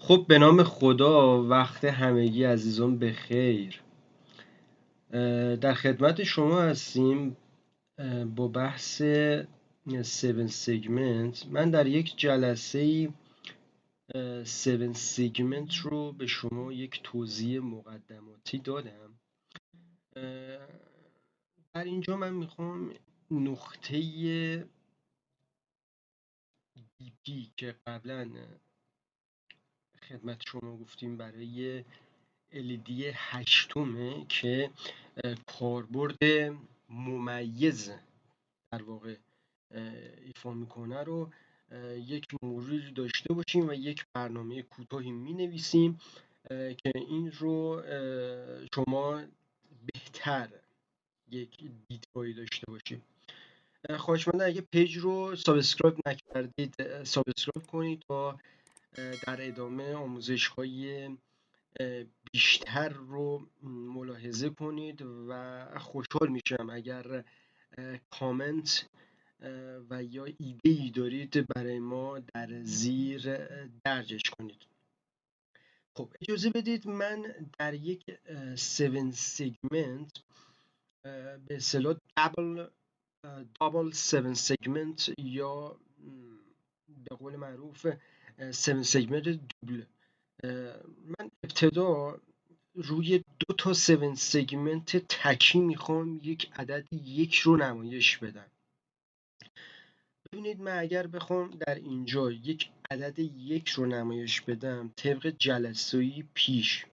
خب به نام خدا، وقت همگی عزیزان بخیر. در خدمت شما هستیم با بحث 7 سگمنت. من در یک جلسه 7 سگمنت رو به شما یک توضیح مقدماتی دادم. در اینجا من میخوام نقطه دیپی که قبلا خدمت شما گفتیم برای LED 8 که کاربرد ممیز در واقع ایفا میکنه رو یک مروری داشته باشیم و یک برنامه کوتاهی می نویسیم که این رو شما بهتر یک دیدگاهی داشته باشید. خواهشمندم اگه پیج رو سابسکرایب نکردید سابسکرایب کنید تا در ادامه آموزش های بیشتر رو ملاحظه کنید و خوشحال میشم اگر کامنت و یا ایده‌ای دارید برای ما در زیر درجش کنید. خب اجازه بدید من در یک 7 سگمنت به اصطلاح دابل 7 سگمنت یا به قول معروف 7 سگمنت دوبل، من ابتدا روی 2 تا 7 سگمنت تکی میخوام یک عدد 1 رو نمایش بدم. ببینید من اگر بخوام در اینجا یک عدد 1 رو نمایش بدم طبق جلسه‌ای پیش،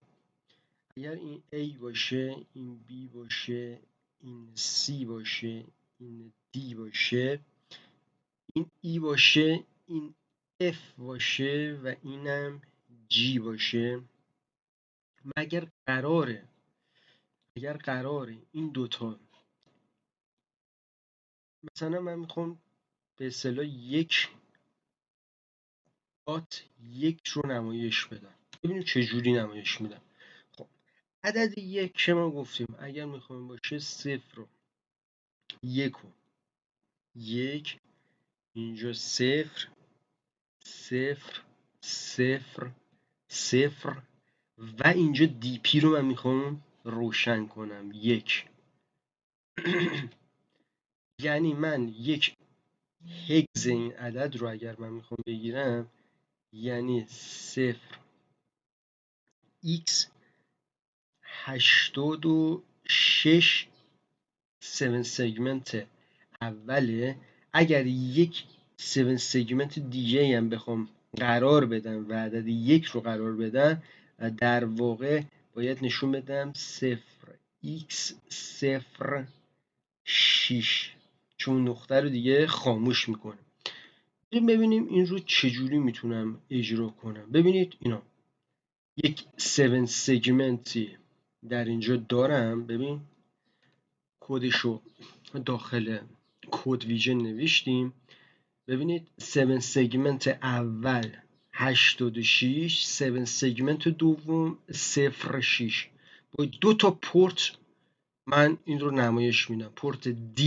اگر این A باشه، این B باشه، این C باشه، این D باشه، این E باشه، این F باشه و اینم G باشه، اگر قراره این دوتا، مثلا من میخوام به اصطلاح 1.1 رو نمایش بدم. ببینیم چه جوری نمایش میدم. خب عدد 1 که ما گفتیم اگر میخوایم باشه 0 و 1 و 1، اینجا 0 0 0 0 و اینجا دی پی رو من میخوام روشن کنم 1. یعنی من یک هگز این عدد رو اگر من میخوام بگیرم، یعنی 0 x 86 7 سگمنت اوله. اگر یک 7 سگمنت دیگه هم بخوام قرار بدم و عدد 1 رو قرار بدم، در واقع باید نشون بدم 0 x 0 6، چون نقطه رو دیگه خاموش میکنه. ببینیم این رو چجوری میتونم اجرا کنم. ببینید اینا یک 7 سگمنتی در اینجا دارم. ببین کدشو داخل کد ویژن نوشتیم. ببینید 7 سگمنت اول 86، 7 سگمنت دوم 06. با 2 تا پورت من این رو نمایش میدم، پورت D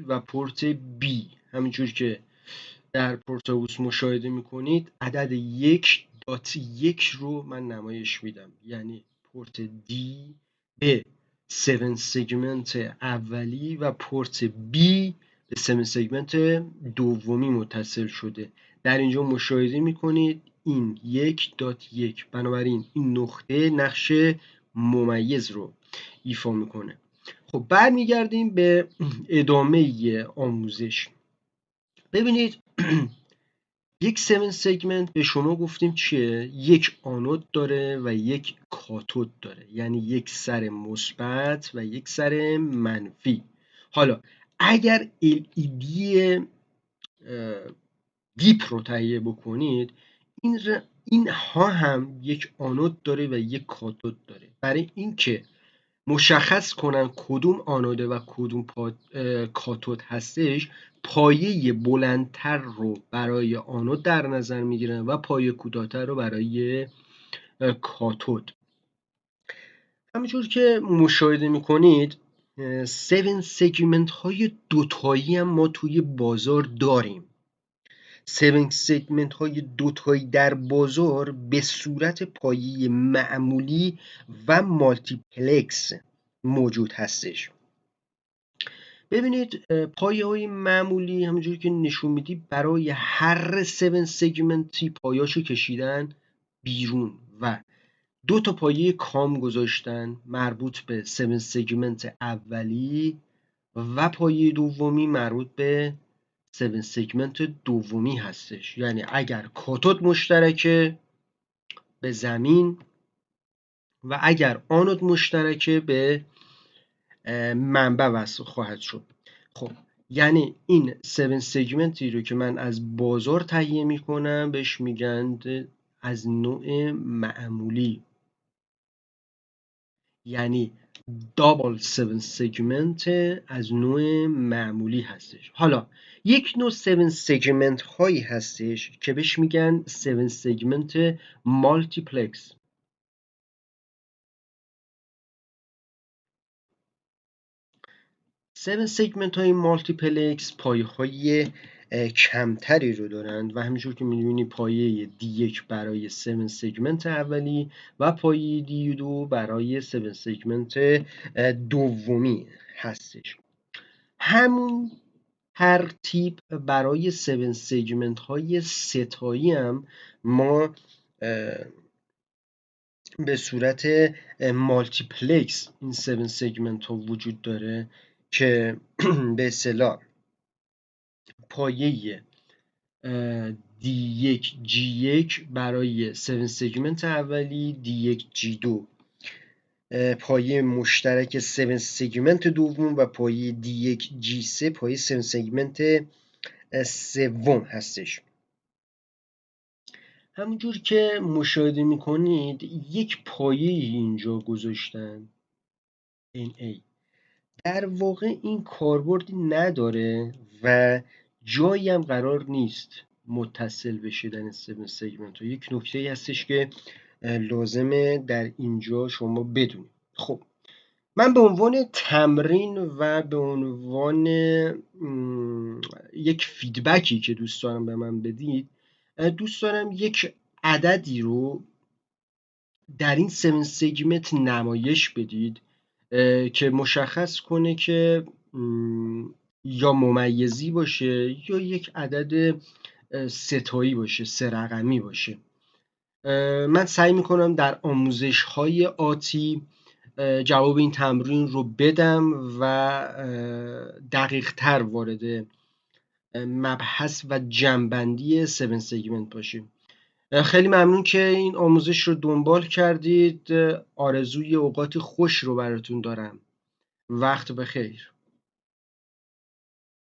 و پورت B. همینجور که در پورتاووس مشاهده میکنید عدد 1.1 رو من نمایش میدم، یعنی پورت D به 7 سگمنت اولی و پورت B به 7 سگمنت دومی متصل شده. در اینجا مشاهده میکنید این 1.1. بنابراین این نقطه نقش ممیز رو ایفا میکنه. خب برمیگردیم به ادامه آموزش. ببینید یک 7 سگمنت به شما گفتیم چیه؟ یک آنود داره و یک کاتود داره، یعنی یک سر مثبت و یک سر منفی. حالا اگر LED دیپ رو تهیه بکنید، اینها هم یک آنود داره و یک کاتود داره. برای اینکه مشخص کنن کدوم آنوده و کدوم کاتود هستش، پایه بلندتر رو برای آنود در نظر میگیرن و پایه کوتاهتر رو برای کاتود. همونجور که مشاهده میکنید 7 سگمنت های دوتایی هم ما توی بازار داریم. 7 سگمنت های دوتایی در بازار به صورت پایه معمولی و مالتیپلکس موجود هستش. ببینید پایه های معمولی همونجوری که نشون میدی برای هر 7 سگمنتی پایاشو کشیدن بیرون و 2 تا پایه کام گذاشتن مربوط به 7 سگمنت اولی و پایه دومی مربوط به 7 سگمنت دومی هستش. یعنی اگر کاتود مشترکه به زمین و اگر آنود مشترکه به منبع وصل خواهد شد. خب یعنی این 7 سگمنتی رو که من از بازار تهیه میکنم بهش میگن از نوع معمولی، یعنی دابل 7 سگمنت از نوع معمولی هستش. حالا یک نوع 7 سگمنت هایی هستش که بهش میگن 7 سگمنت مالتیپلکس. 7 سگمنت های مالتیپلکس پایه های کمتری رو دارند و همینجور که می‌بینی پایه D1 برای 7 سگمنت اولی و پایه D2 برای 7 سگمنت دومی هستش. همون ترتیب برای 7 سگمنت های ستایی هم ما به صورت مالتیپلکس این 7 سگمنت ها وجود داره که به اصطلاح پایه D1 G1 برای 7 سگمنت اولی، D1 G2 پایه مشترک 7 سگمنت دوم و پایه D1 G3 پایه 7 سگمنت سوم هستش. همونجور که مشاهده میکنید یک پایه اینجا گذاشتن Na، در واقع این کاربردی نداره و جایی هم قرار نیست متصل بشه در این 7 سگمنت ها. یک نکته هستش که لازمه در اینجا شما بدونید. خب من به عنوان تمرین و به عنوان یک فیدبکی که دوست دارم به من بدید، دوست دارم یک عددی رو در این 7 سگمنت نمایش بدید که مشخص کنه که یا ممیزی باشه یا یک عدد ستایی باشه، 3 رقمی باشه. من سعی میکنم در آموزش های آتی جواب این تمرین رو بدم و دقیق تر وارد مبحث و جنبندی 7 سگمنت باشیم. خیلی ممنون که این آموزش رو دنبال کردید. آرزوی اوقات خوش رو براتون دارم. وقت بخیر.